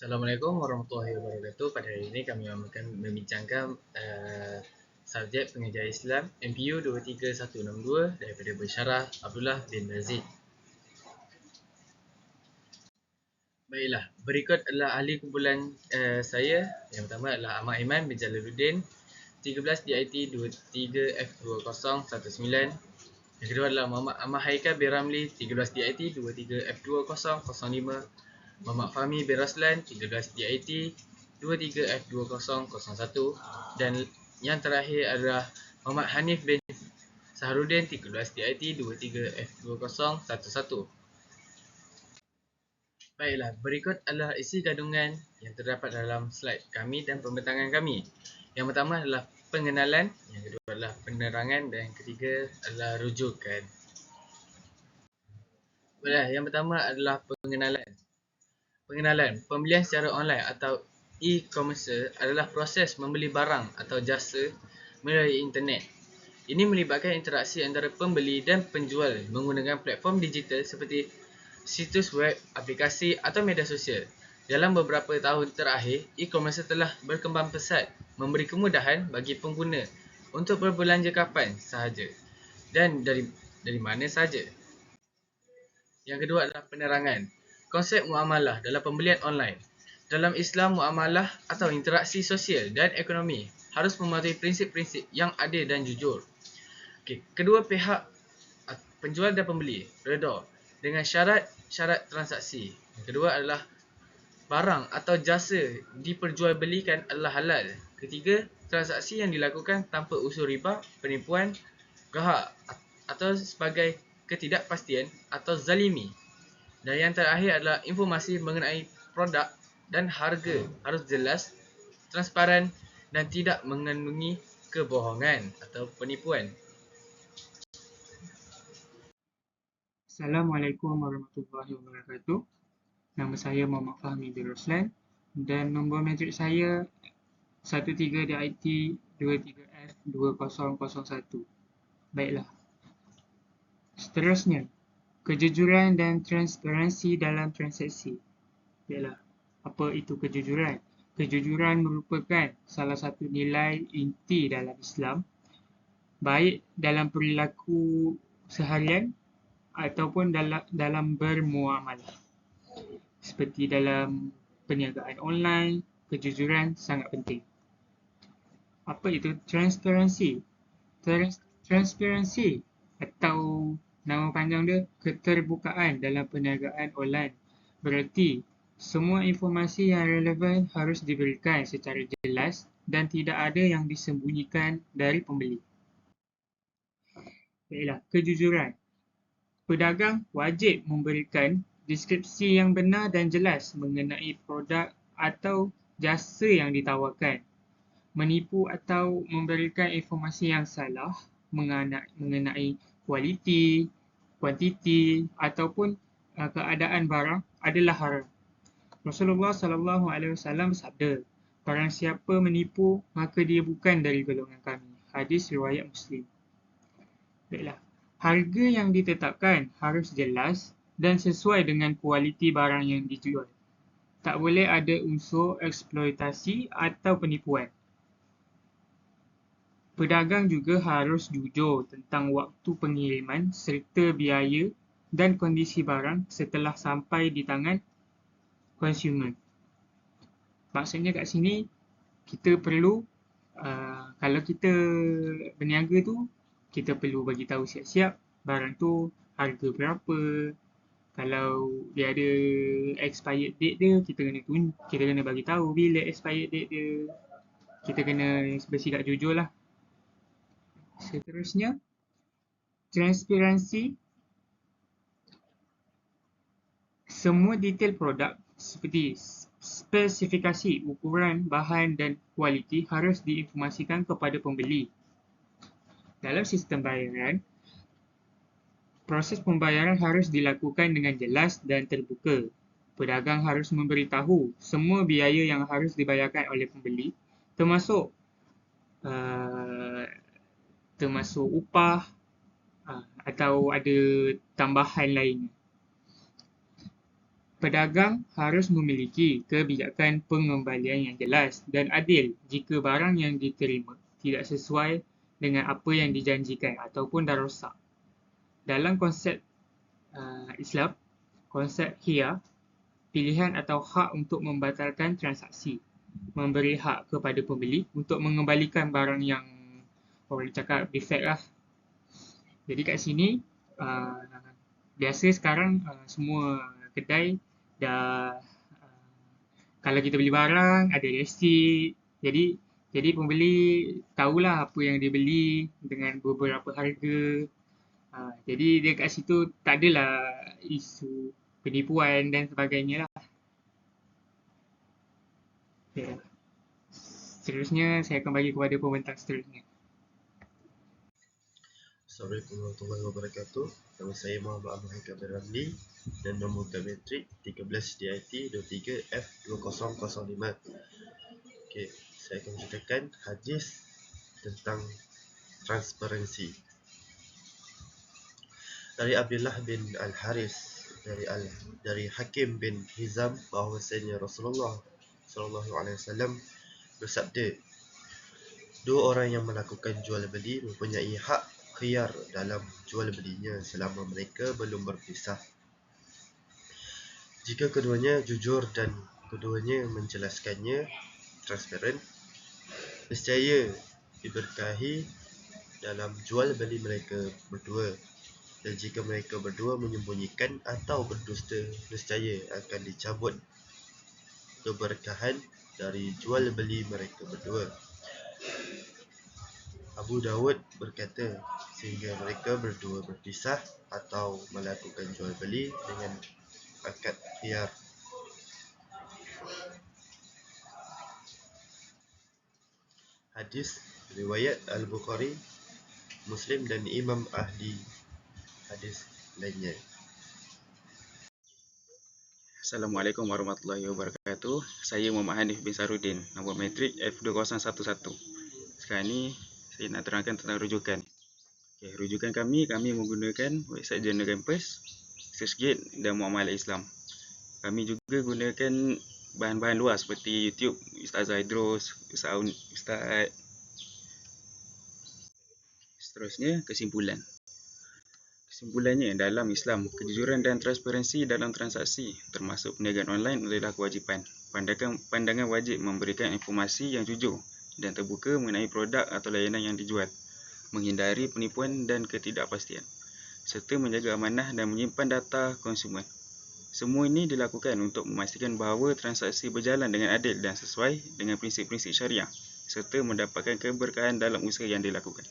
Assalamualaikum warahmatullahi wabarakatuh. Pada hari ini kami akan membincangkan subjek pengajar Islam MPU 23162 daripada Bersyarah Abdullah bin Razid. Baiklah, berikut adalah ahli kumpulan saya. Yang pertama adalah Ahmad Iman bin Jalaluddin, 13 DIT 23F2019. Yang kedua adalah Muhammad Ahmad Haikal bin Ramli, 13 DIT 23F2005. Muhammad Fahmi bin Raslan, 13 DIT 23F2001. Dan yang terakhir adalah Muhammad Hanif bin Saharudin, 13 DIT 23F2011. Baiklah, berikut adalah isi kandungan yang terdapat dalam slide kami dan pembentangan kami. Yang pertama adalah pengenalan, yang kedua adalah penerangan dan yang ketiga adalah rujukan. Baiklah, yang pertama adalah pengenalan. Pengenalan, pembelian secara online atau e-commerce adalah proses membeli barang atau jasa melalui internet. Ini melibatkan interaksi antara pembeli dan penjual menggunakan platform digital seperti situs web, aplikasi atau media sosial. Dalam beberapa tahun terakhir, e-commerce telah berkembang pesat, memberi kemudahan bagi pengguna untuk berbelanja kapan sahaja dan dari mana sahaja. Yang kedua adalah penerangan. Konsep muamalah dalam pembelian online. Dalam Islam, muamalah atau interaksi sosial dan ekonomi harus mematuhi prinsip-prinsip yang adil dan jujur. Kedua pihak, penjual dan pembeli, redha dengan syarat-syarat transaksi. Yang kedua adalah barang atau jasa diperjualbelikan adalah halal. Ketiga, transaksi yang dilakukan tanpa unsur riba, penipuan, gahak atau sebagai ketidakpastian atau zalimi. Dan yang terakhir adalah informasi mengenai produk dan harga harus jelas, transparan dan tidak mengandungi kebohongan atau penipuan. Assalamualaikum warahmatullahi wabarakatuh. Nama saya Muhammad Fahmi bin Raslan dan nombor matrik saya 13 DIT 23F2001. Baiklah. Seterusnya, kejujuran dan transparansi dalam transaksi. Baiklah, apa itu kejujuran? Kejujuran merupakan salah satu nilai inti dalam Islam, baik dalam perilaku seharian ataupun dalam bermuamalah. Seperti dalam perniagaan online, kejujuran sangat penting. Apa itu transparansi? Transparansi atau nama panjang dia keterbukaan dalam perniagaan online. Berarti semua informasi yang relevan harus diberikan secara jelas dan tidak ada yang disembunyikan dari pembeli. Baiklah, kejujuran. Pedagang wajib memberikan deskripsi yang benar dan jelas mengenai produk atau jasa yang ditawarkan. Menipu atau memberikan informasi yang salah mengenai kualiti, kuantiti ataupun keadaan barang adalah haram. Rasulullah SAW bersabda, barang siapa menipu maka dia bukan dari golongan kami. Hadis riwayat Muslim. Baiklah. Harga yang ditetapkan harus jelas dan sesuai dengan kualiti barang yang dijual. Tak boleh ada unsur eksploitasi atau penipuan. Pedagang juga harus jujur tentang waktu pengiriman serta biaya dan kondisi barang setelah sampai di tangan konsumen. Maksudnya kat sini, kita perlu, kalau kita berniaga tu, kita perlu bagi tahu siap-siap barang tu harga berapa. Kalau dia ada expired date dia, kita kena bagi tahu bila expired date dia. Kita kena bersikap jujur lah. Seterusnya, transparansi. Semua detail produk seperti spesifikasi, ukuran, bahan dan kualiti harus diinformasikan kepada pembeli. Dalam sistem bayaran, proses pembayaran harus dilakukan dengan jelas dan terbuka. Pedagang harus memberitahu semua biaya yang harus dibayarkan oleh pembeli, termasuk upah atau ada tambahan lainnya. Pedagang harus memiliki kebijakan pengembalian yang jelas dan adil jika barang yang diterima tidak sesuai dengan apa yang dijanjikan ataupun dah rosak. Dalam konsep Islam, konsep khiyar, pilihan atau hak untuk membatalkan transaksi, memberi hak kepada pembeli untuk mengembalikan barang yang orang cakap defect lah. Jadi kat sini, biasa sekarang semua kedai dah kalau kita beli barang ada resit, jadi pembeli tahulah apa yang dia beli dengan beberapa harga. Jadi dia kat situ tak adalah isu penipuan dan sebagainya lah. Okay. Seterusnya saya akan bagi kepada pembentang seterusnya. Assalamualaikum warahmatullahi wabarakatuh. Nama saya Muhammad Ahmad Haikal bin Ramli dan nombor biometrik 13DIT 23F2005. Okey, saya akan menceritakan hadis tentang transparansi. Dari Abdullah bin Al-Haris dari Hakim bin Hizam bahwasanya Rasulullah SAW bersabda, dua orang yang melakukan jual beli mempunyai hak khiyar dalam jual belinya selama mereka belum berpisah. Jika keduanya jujur dan keduanya menjelaskannya transparan, nescaya diberkahi dalam jual beli mereka berdua. Dan jika mereka berdua menyembunyikan atau berdusta, nescaya akan dicabut keberkahan dari jual beli mereka berdua. Abu Dawud berkata, sehingga mereka berdua berpisah atau melakukan jual beli dengan akad khiyar. Hadis riwayat Al-Bukhari, Muslim dan Imam Ahli hadis lainnya. Assalamualaikum warahmatullahi wabarakatuh. Saya Muhammad Hanif bin Sarudin, nombor metrik F2011. Sekarang ni saya nak terangkan tentang rujukan. Okay, rujukan kami menggunakan website Jurnal Campus, Searchgate dan Muamalah Islam. Kami juga gunakan bahan-bahan luar seperti YouTube, Ustaz Zaidros, Ustaz. Seterusnya, kesimpulan. Kesimpulannya, dalam Islam, kejujuran dan transparansi dalam transaksi termasuk perniagaan online adalah kewajipan. Pandangan wajib memberikan informasi yang jujur dan terbuka mengenai produk atau layanan yang dijual, menghindari penipuan dan ketidakpastian, serta menjaga amanah dan menyimpan data konsumen. Semua ini dilakukan untuk memastikan bahawa transaksi berjalan dengan adil dan sesuai dengan prinsip-prinsip syariah, serta mendapatkan keberkahan dalam usaha yang dilakukan.